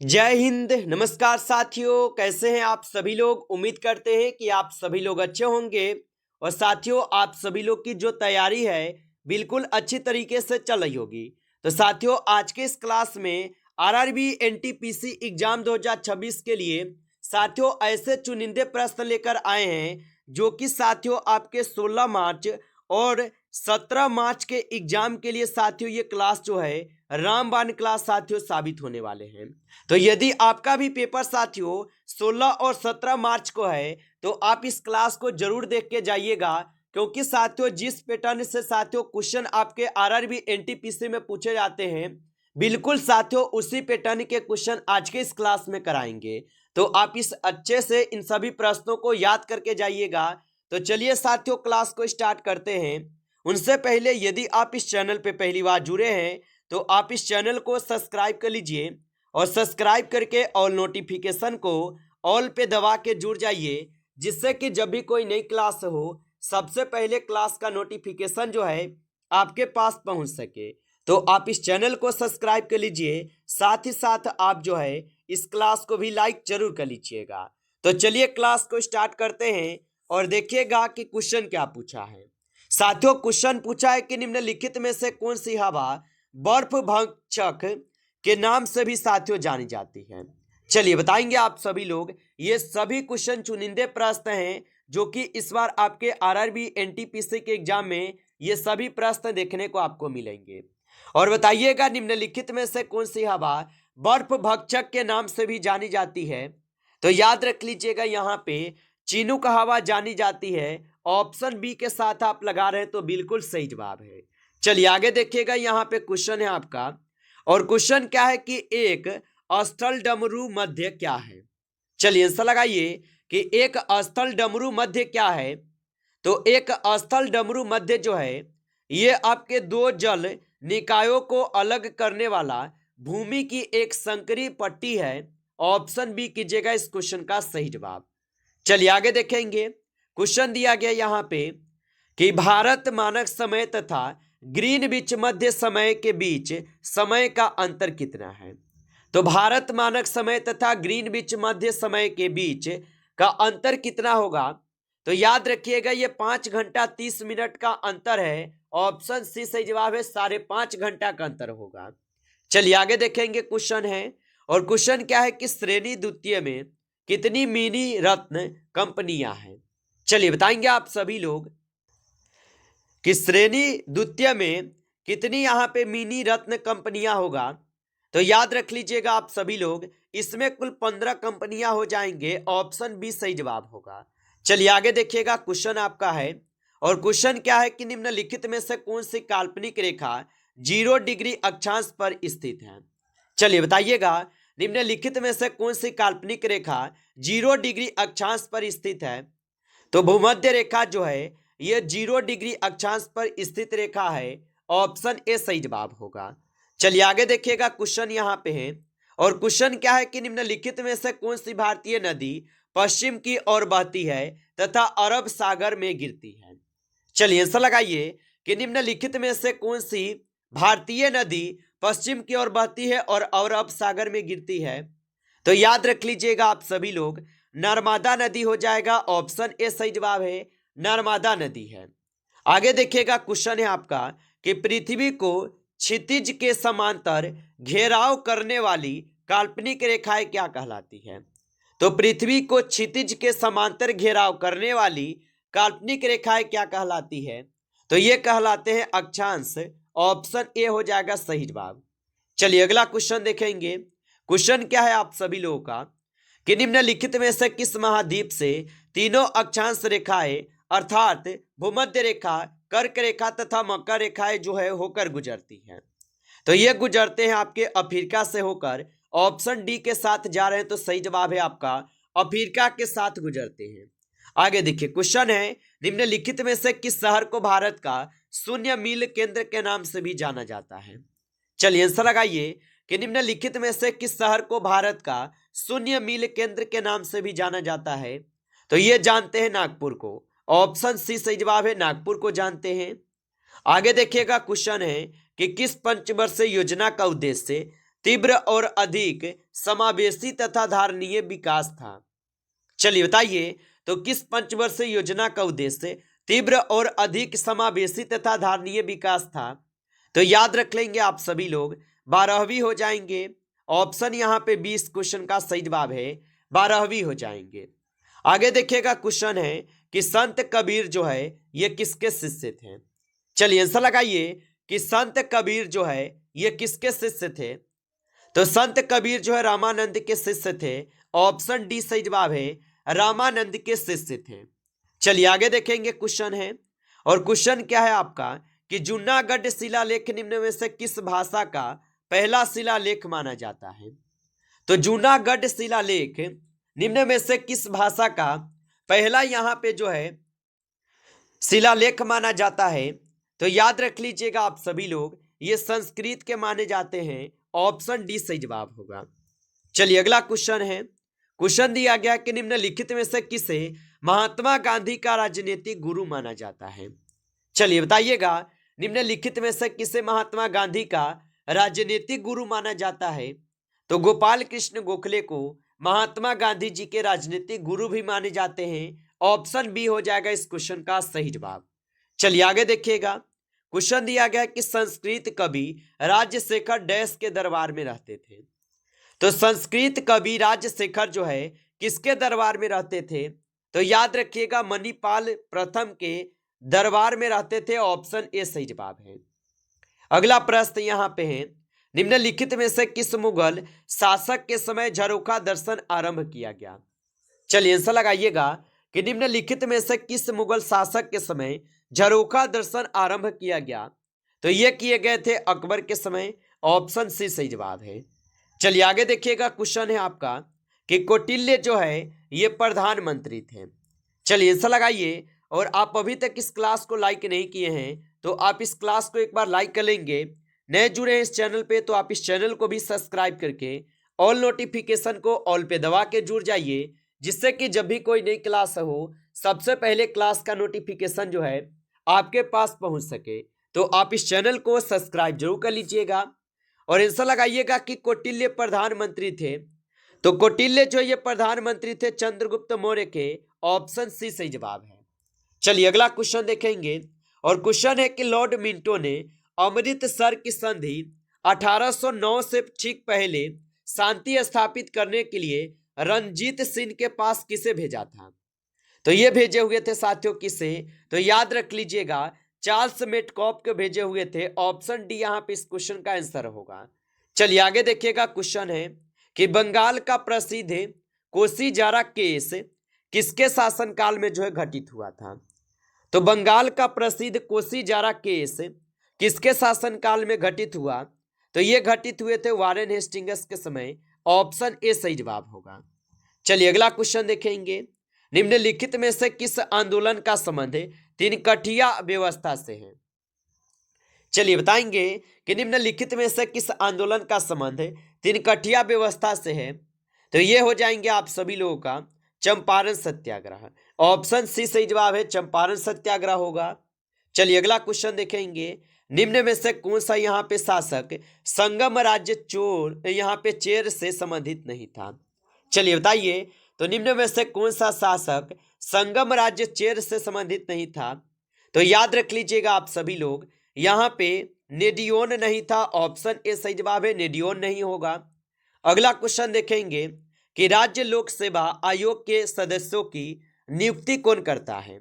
जय हिंद। नमस्कार साथियों, कैसे हैं आप सभी लोग। उम्मीद करते हैं कि आप सभी लोग अच्छे होंगे। और साथियों, आप सभी लोग की जो तैयारी है बिल्कुल अच्छी तरीके से चल रही होगी। तो साथियों, आज के इस क्लास में आरआरबी एनटीपीसी एग्जाम 2026 के लिए साथियों ऐसे चुनिंदे प्रश्न लेकर आए हैं जो कि साथियों आपके 16 मार्च और 17 मार्च के एग्जाम के लिए साथियों ये क्लास जो है रामबाण क्लास साथियों साबित होने वाले हैं। तो यदि आपका भी पेपर साथियों 16 और 17 मार्च को है तो आप इस क्लास को जरूर देख के जाइएगा, क्योंकि साथियों जिस पैटर्न से साथियों क्वेश्चन आपके आरआरबी एनटीपीसी में पूछे जाते हैं बिल्कुल साथियों उसी पैटर्न के क्वेश्चन आज के इस क्लास में कराएंगे। तो आप इस अच्छे से इन सभी प्रश्नों को याद करके जाइएगा। तो चलिए साथियों क्लास को स्टार्ट करते हैं। उनसे पहले यदि आप इस चैनल पे पहली बार जुड़े हैं तो आप इस चैनल को सब्सक्राइब कर लीजिए और सब्सक्राइब करके ऑल नोटिफिकेशन को ऑल पे दबा के जुड़ जाइए, जिससे कि जब भी कोई नई क्लास हो सबसे पहले क्लास का नोटिफिकेशन जो है आपके पास पहुंच सके। तो आप इस चैनल को सब्सक्राइब कर लीजिए, साथ ही साथ आप जो है इस क्लास को भी लाइक जरूर कर लीजिएगा। तो चलिए क्लास को स्टार्ट करते हैं और देखिएगा कि क्वेश्चन क्या पूछा है। साथियों क्वेश्चन पूछा है कि निम्नलिखित में से कौन सी हवा बर्फ भक्षक के नाम से भी साथियों जानी जाती है। चलिए बताएंगे आप सभी लोग। ये सभी क्वेश्चन चुनिंदे प्रश्न हैं जो कि इस बार आपके आरआरबी एनटीपीसी के एग्जाम में ये सभी प्रश्न देखने को आपको मिलेंगे। और बताइएगा निम्नलिखित में से कौन सी हवा बर्फ भक्षक के नाम से भी जानी जाती है। तो याद रख लीजिएगा, यहाँ पे चिनूक हवा जानी जाती है। ऑप्शन बी के साथ आप लगा रहे हैं तो बिल्कुल सही जवाब है। चलिए आगे देखिएगा, यहाँ पे क्वेश्चन है आपका। और क्वेश्चन क्या है कि एक अस्थल डमरू मध्य क्या है। चलिए आंसर लगाइए कि एक अस्थल डमरू मध्य क्या है। तो एक अस्थल डमरू मध्य जो है ये आपके दो जल निकायों को अलग करने वाला भूमि की एक संकरी पट्टी है। ऑप्शन बी कीजिएगा इस क्वेश्चन का सही जवाब। चलिए आगे देखेंगे। क्वेश्चन दिया गया यहाँ पे कि भारत मानक समय तथा ग्रीनविच मध्य समय के बीच समय का अंतर कितना है। तो भारत मानक समय तथा ग्रीनविच मध्य समय के बीच का अंतर कितना होगा। तो याद रखिएगा ये 5 घंटा 30 मिनट का अंतर है। ऑप्शन सी सही जवाब है, 5.5 घंटा का अंतर होगा। चलिए आगे देखेंगे क्वेश्चन है। और क्वेश्चन क्या है कि श्रेणी द्वितीय में कितनी मिनी रत्न कंपनियां हैं। चलिए बताएंगे आप सभी लोग कि श्रेणी द्वितीय में कितनी यहाँ पे मिनी रत्न कंपनियां होगा। तो याद रख लीजिएगा आप सभी लोग, इसमें कुल 15 कंपनियां हो जाएंगे। ऑप्शन बी सही जवाब होगा। चलिए आगे देखिएगा, क्वेश्चन आपका है। और क्वेश्चन क्या है कि निम्नलिखित में से कौन सी काल्पनिक रेखा 0 डिग्री अक्षांश पर स्थित है। चलिए बताइएगा निम्नलिखित में से कौन सी काल्पनिक रेखा 0 डिग्री अक्षांश पर स्थित है। तो भूमध्य रेखा जो है ये 0 डिग्री अक्षांश पर स्थित रेखा है। ऑप्शन ए सही जवाब होगा। चलिए आगे देखिएगा, क्वेश्चन यहाँ पे है। और क्वेश्चन क्या है कि निम्नलिखित में से कौन सी भारतीय नदी पश्चिम की ओर बहती है तथा अरब सागर में गिरती है। चलिए आंसर लगाइए कि निम्नलिखित में से कौन सी भारतीय नदी पश्चिम की ओर बहती है और अरब सागर में गिरती है। तो याद रख लीजिएगा आप सभी लोग, नर्मदा नदी हो जाएगा। ऑप्शन ए सही जवाब है, नर्मदा नदी है। आगे देखिएगा, क्वेश्चन है आपका कि पृथ्वी को क्षितिज के समांतर घेराव करने वाली काल्पनिक रेखाएं क्या कहलाती है। तो पृथ्वी को क्षितिज के समांतर घेराव करने वाली काल्पनिक रेखाएं क्या कहलाती है। तो ये कहलाते हैं अक्षांश। ऑप्शन ए हो जाएगा सही जवाब। चलिए अगला क्वेश्चन देखेंगे। क्वेश्चन क्या है आप सभी लोगों का कि निम्नलिखित में से किस महाद्वीप से तीनों अक्षांश रेखाएं अर्थात भूमध्य रेखा, कर्क रेखा तथा मकर रेखाएं जो है होकर गुजरती हैं। तो ये गुजरते हैं आपके अफ्रीका से होकर। ऑप्शन डी के साथ जा रहे हैं तो सही जवाब है आपका अफ्रीका के साथ गुजरते हैं। आगे देखिए, क्वेश्चन है निम्नलिखित में से किस शहर को भारत का शून्य मील केंद्र के नाम से भी जाना जाता है। चलिए आंसर लगाइए कि निम्नलिखित में से किस शहर को भारत का शून्य मील केंद्र के नाम से भी जाना जाता है। तो ये जानते हैं नागपुर को। ऑप्शन सी सही जवाब है, नागपुर को जानते हैं। आगे देखिएगा, क्वेश्चन है कि किस पंचवर्षीय योजना का उद्देश्य तीव्र और अधिक समावेशी तथा धारणीय विकास था। चलिए बताइए, तो किस पंचवर्षीय योजना का उद्देश्य तीव्र और अधिक समावेशी तथा धारणीय विकास था? तो याद रख लेंगे आप सभी लोग, 12वीं हो जाएंगे। ऑप्शन यहाँ पे 20 क्वेश्चन का सही जवाब है, 12वीं हो जाएंगे। आगे देखिएगा, क्वेश्चन है कि संत कबीर जो है ये किसके शिष्य थे? चलिए आंसर लगाइए कि संत कबीर जो है ये किसके शिष्य थे? तो संत कबीर जो है रामानंद के शिष्य थे। ऑप्शन डी सही जवाब है, रामानंद के शिष्य थे। चलिए आगे देखेंगे, क्वेश्चन है, और क्वेश्चन क्या है आपका कि जूनागढ़ शिलालेख निम्न में से किस भाषा का पहला शिलालेख माना जाता है? तो जूनागढ़ शिलालेख निम्न में से किस भाषा का पहला यहाँ पे जो है शिलालेख माना जाता है? तो याद रख लीजिएगा आप सभी लोग, ये संस्कृत के माने जाते हैं। ऑप्शन डी सही जवाब होगा। चलिए अगला क्वेश्चन है, क्वेश्चन दिया गया कि निम्नलिखित में से किसे महात्मा गांधी का राजनीतिक गुरु माना जाता है? चलिए बताइएगा, निम्नलिखित में से किसे महात्मा गांधी का राजनीतिक गुरु माना जाता है? तो गोपाल कृष्ण गोखले को महात्मा गांधी जी के राजनीतिक गुरु भी माने जाते हैं। ऑप्शन बी हो जाएगा इस क्वेश्चन का सही जवाब। चलिए आगे देखिएगा, क्वेश्चन दिया गया कि संस्कृत कवि राजशेखर डैश के दरबार में रहते थे। तो संस्कृत कवि राजशेखर जो है किसके दरबार में रहते थे? तो याद रखिएगा, मणिपाल प्रथम के दरबार में रहते थे। ऑप्शन ए सही जवाब है। अगला प्रश्न यहाँ पे है, निम्नलिखित में से किस मुगल शासक के समय झरोखा दर्शन आरंभ किया गया? चलिए आंसर लगाइएगा कि निम्नलिखित में से किस मुगल शासक के समय झरोखा दर्शन आरंभ किया गया? तो ये किए गए थे अकबर के समय। ऑप्शन सी सही जवाब है। चलिए आगे देखिएगा, क्वेश्चन है आपका कि कौटिल्य जो है ये प्रधानमंत्री थे। चलिए आंसर लगाइए, और आप अभी तक इस क्लास को लाइक नहीं किए हैं तो आप इस क्लास को एक बार लाइक कर लेंगे। नए जुड़े हैं इस चैनल पे तो आप इस चैनल को भी सब्सक्राइब करके ऑल नोटिफिकेशन को ऑल पे दबा के जुड़ जाइए, जिससे कि जब भी कोई नई क्लास हो सबसे पहले क्लास का नोटिफिकेशन जो है आपके पास पहुंच सके। तो आप इस चैनल को सब्सक्राइब जरूर कर लीजिएगा और आंसर लगाइएगा कि कौटिल्य प्रधानमंत्री थे। तो कौटिल्य जो ये प्रधानमंत्री थे चंद्रगुप्त मौर्य के। ऑप्शन सी सही जवाब है। चलिए अगला क्वेश्चन देखेंगे, और क्वेश्चन है कि लॉर्ड मिंटो ने अमृतसर की संधि 1809 से ठीक पहले शांति स्थापित करने के लिए रणजीत सिंह के पास किसे भेजा था? तो ये भेजे हुए थे साथियों किसे? तो याद रख लीजिएगा, चार्ल्स मेटकॉफ के भेजे हुए थे। ऑप्शन डी यहाँ पे इस क्वेश्चन का आंसर होगा। चलिए आगे देखिएगा, क्वेश्चन है कि बंगाल का प्रसिद्ध कोसी जारा केस किसके शासनकाल में जो है घटित हुआ था? तो बंगाल का प्रसिद्ध कोसी जारा केस किसके शासनकाल में घटित हुआ? तो ये घटित हुए थे वारेन हेस्टिंग्स के समय। ऑप्शन ए सही जवाब होगा। चलिए अगला क्वेश्चन देखेंगे, निम्नलिखित में से किस आंदोलन का संबंध तिनकठिया व्यवस्था से है? चलिए बताएंगे कि निम्नलिखित में से किस आंदोलन का संबंध तिनकठिया व्यवस्था से है? तो ये हो जाएंगे आप सभी लोगों का चंपारण सत्याग्रह। ऑप्शन सी सही जवाब है, चंपारण सत्याग्रह होगा। चलिए अगला क्वेश्चन देखेंगे, निम्न में से कौन सा यहाँ पे शासक संगम राज्य चोर यहाँ पे चेर से संबंधित नहीं था? चलिए बताइए, तो निम्न में से कौन सा शासक संगम राज्य चेर से संबंधित नहीं था? तो याद रख लीजिएगा आप सभी लोग, यहाँ पे नेडियोन नहीं था। ऑप्शन ए सही जवाब है, नेडियोन नहीं होगा। अगला क्वेश्चन देखेंगे कि राज्य लोक सेवा आयोग के सदस्यों की नियुक्ति कौन करता है?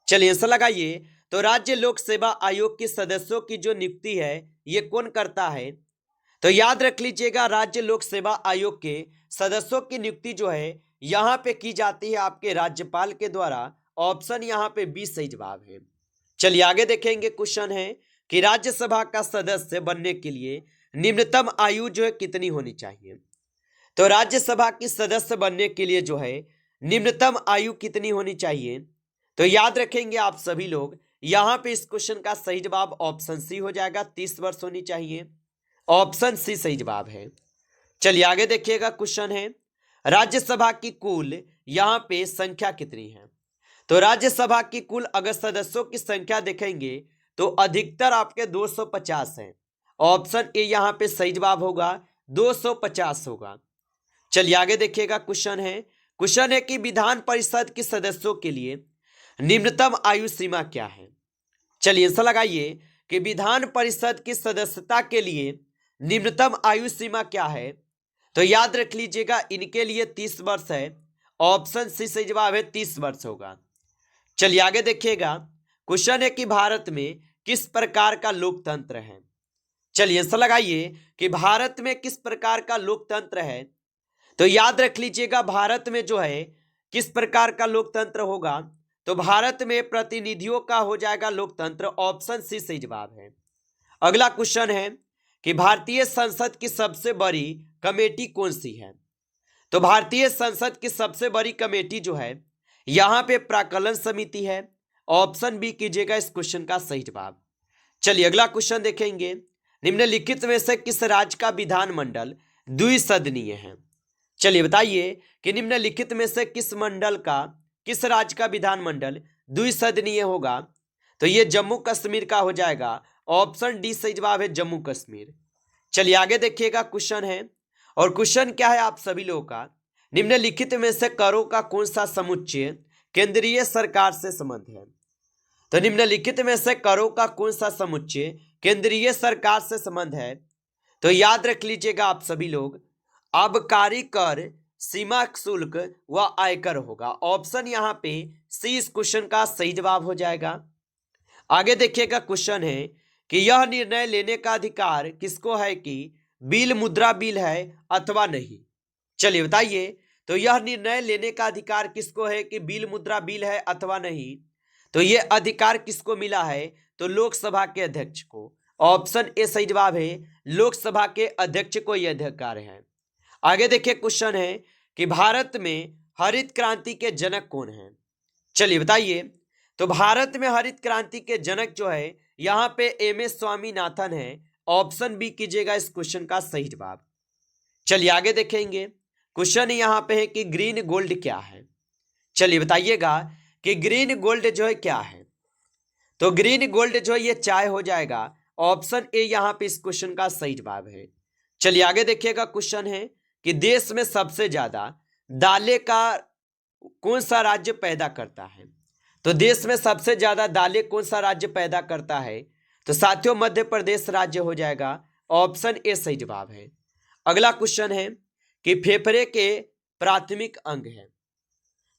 चलिए आंसर लगाइए, तो राज्य लोक सेवा आयोग के सदस्यों की जो नियुक्ति है ये कौन करता है? तो याद रख लीजिएगा, राज्य लोक सेवा आयोग के सदस्यों की नियुक्ति जो है यहाँ पे की जाती है आपके राज्यपाल के द्वारा। ऑप्शन यहाँ पे 20 सही जवाब है। चलिए आगे देखेंगे, क्वेश्चन है कि राज्यसभा का सदस्य बनने के लिए निम्नतम आयु जो है कितनी होनी चाहिए? तो राज्यसभा की सदस्य बनने के लिए जो है निम्नतम आयु कितनी होनी चाहिए? तो याद रखेंगे आप सभी लोग, यहाँ पे इस क्वेश्चन का सही जवाब ऑप्शन सी हो जाएगा, 30 वर्ष होनी चाहिए। ऑप्शन सी सही जवाब है। चलिए आगे देखिएगा, क्वेश्चन है राज्यसभा की कुल यहाँ पे संख्या कितनी है? तो राज्यसभा की कुल अगर सदस्यों की संख्या देखेंगे तो अधिकतर आपके 250 हैं। ऑप्शन ए यहाँ पे सही जवाब होगा, 250 होगा। चलिए आगे देखिएगा, क्वेश्चन है कि विधान परिषद के सदस्यों के लिए निम्नतम आयु सीमा क्या है। चलिए आंसर लगाइए कि विधान परिषद की सदस्यता के लिए निम्नतम आयु सीमा क्या है। तो याद रख लीजिएगा, इनके लिए 30 वर्ष है। ऑप्शन सी सही जवाब है, 30 वर्ष होगा। चलिए आगे देखिएगा, क्वेश्चन है कि भारत में किस प्रकार का लोकतंत्र है। चलिए आंसर लगाइए कि भारत में किस प्रकार का लोकतंत्र है। तो याद रख लीजिएगा, भारत में जो है किस प्रकार का लोकतंत्र होगा। तो भारत में प्रतिनिधियों का हो जाएगा लोकतंत्र। ऑप्शन सी सही जवाब है। अगला क्वेश्चन है कि भारतीय संसद की सबसे बड़ी कमेटी कौन सी है। तो भारतीय संसद की सबसे बड़ी कमेटी जो है यहां पे प्राक्कलन समिति है। ऑप्शन बी कीजिएगा इस क्वेश्चन का सही जवाब। चलिए अगला क्वेश्चन देखेंगे, निम्नलिखित में से किस राज्य का विधानमंडल द्विसदनीय है। चलिए बताइए कि निम्नलिखित में से किस राज्य का विधानमंडल द्विसदनीय होगा। तो ये जम्मू कश्मीर का हो जाएगा। ऑप्शन डी सही जवाब है, जम्मू कश्मीर। चलिए आगे देखिएगा, क्वेश्चन है और क्वेश्चन क्या है आप सभी लोगों का, निम्नलिखित में से करों का कौन सा समुच्चय केंद्रीय सरकार से संबंध है। तो निम्नलिखित में से करों का कौन सा समुच्चय केंद्रीय सरकार से संबंध है। तो याद रख लीजिएगा आप सभी लोग, आबकारी कर, सीमा शुल्क व आयकर होगा। ऑप्शन यहां पे सी इस क्वेश्चन का सही जवाब हो जाएगा। आगे देखिएगा, क्वेश्चन है कि यह निर्णय लेने का अधिकार किसको है कि बिल मुद्रा बिल है अथवा नहीं। चलिए बताइए, तो यह निर्णय लेने का अधिकार किसको है कि बिल मुद्रा बिल है अथवा नहीं। तो यह अधिकार किसको मिला है। तो लोकसभा के अध्यक्ष को। ऑप्शन ए सही जवाब है, लोकसभा के अध्यक्ष को यह अधिकार है। आगे देखिए, क्वेश्चन है कि भारत में हरित क्रांति के जनक कौन है। चलिए बताइए, तो भारत में हरित क्रांति के जनक जो है यहां पे एमएस स्वामीनाथन है। ऑप्शन बी कीजिएगा इस क्वेश्चन का सही जवाब। चलिए आगे देखेंगे, क्वेश्चन यहां पे है कि ग्रीन गोल्ड क्या है। चलिए बताइएगा कि ग्रीन गोल्ड जो है क्या है। तो ग्रीन गोल्ड जो है ये चाय हो जाएगा। ऑप्शन ए यहां पे इस क्वेश्चन का सही जवाब है। चलिए आगे देखिएगा, क्वेश्चन है कि देश में सबसे ज्यादा दालें का कौन सा राज्य पैदा करता है। तो देश में सबसे ज्यादा दालें कौन सा राज्य पैदा करता है। तो साथियों मध्य प्रदेश राज्य हो जाएगा। ऑप्शन ए सही जवाब है। अगला क्वेश्चन है कि फेफड़े के प्राथमिक अंग है।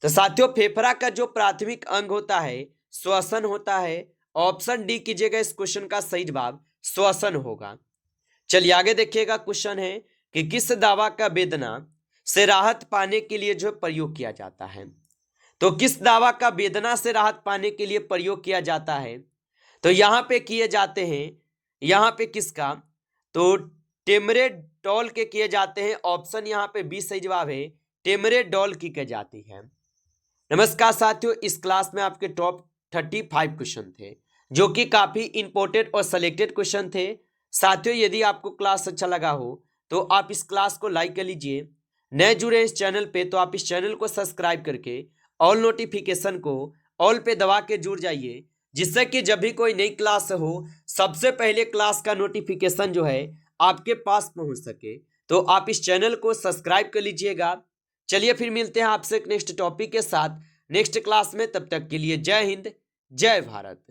तो साथियों फेफड़ा का जो प्राथमिक अंग होता है श्वसन होता है। ऑप्शन डी कीजिएगा इस क्वेश्चन का सही जवाब, श्वसन होगा। चलिए आगे देखिएगा, क्वेश्चन है कि किस दवा का वेदना से राहत पाने के लिए जो प्रयोग किया जाता है। तो किस दवा का वेदना से राहत पाने के लिए प्रयोग किया जाता है। तो यहाँ पे किए जाते हैं, यहाँ पे किसका, तो टेमरेडोल के किए जाते हैं। ऑप्शन यहाँ पे बी सही जवाब है, टेमरेडोल की जाती है। नमस्कार साथियों, इस क्लास में आपके टॉप 35 क्वेश्चन थे जो कि काफी इंपॉर्टेंट और सिलेक्टेड क्वेश्चन थे। साथियों यदि आपको क्लास अच्छा लगा हो तो आप इस क्लास को लाइक कर लीजिए। नए जुड़े इस चैनल पे तो आप इस चैनल को सब्सक्राइब करके ऑल नोटिफिकेशन को ऑल पे दबा के जुड़ जाइए, जिससे कि जब भी कोई नई क्लास हो सबसे पहले क्लास का नोटिफिकेशन जो है आपके पास पहुंच सके। तो आप इस चैनल को सब्सक्राइब कर लीजिएगा। चलिए फिर मिलते हैं आपसे एक नेक्स्ट टॉपिक के साथ नेक्स्ट क्लास में। तब तक के लिए जय हिंद, जय भारत।